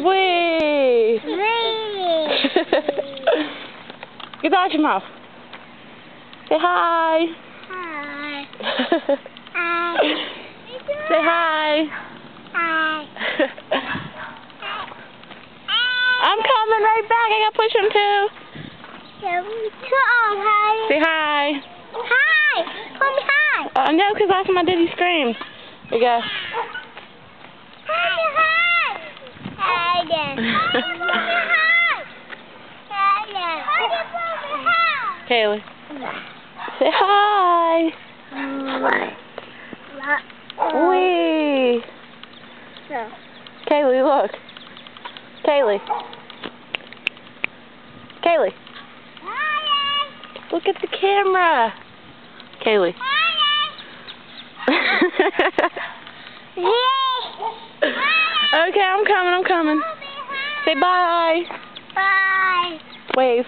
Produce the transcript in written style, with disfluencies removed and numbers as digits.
Wee! Get out your mouth. Say hi. Hi. Say hi. Hi. I'm coming right back. I gotta push him too. Say hi. Hi. Call me hi. No, because last time I did, he screamed. There you go. Hi. Hi again. Kaylee. Say hi. Wee. Kaylee, look. Kaylee. Kaylee. Look at the camera. Kaylee. Okay, I'm coming. Say bye. Bye. Wave.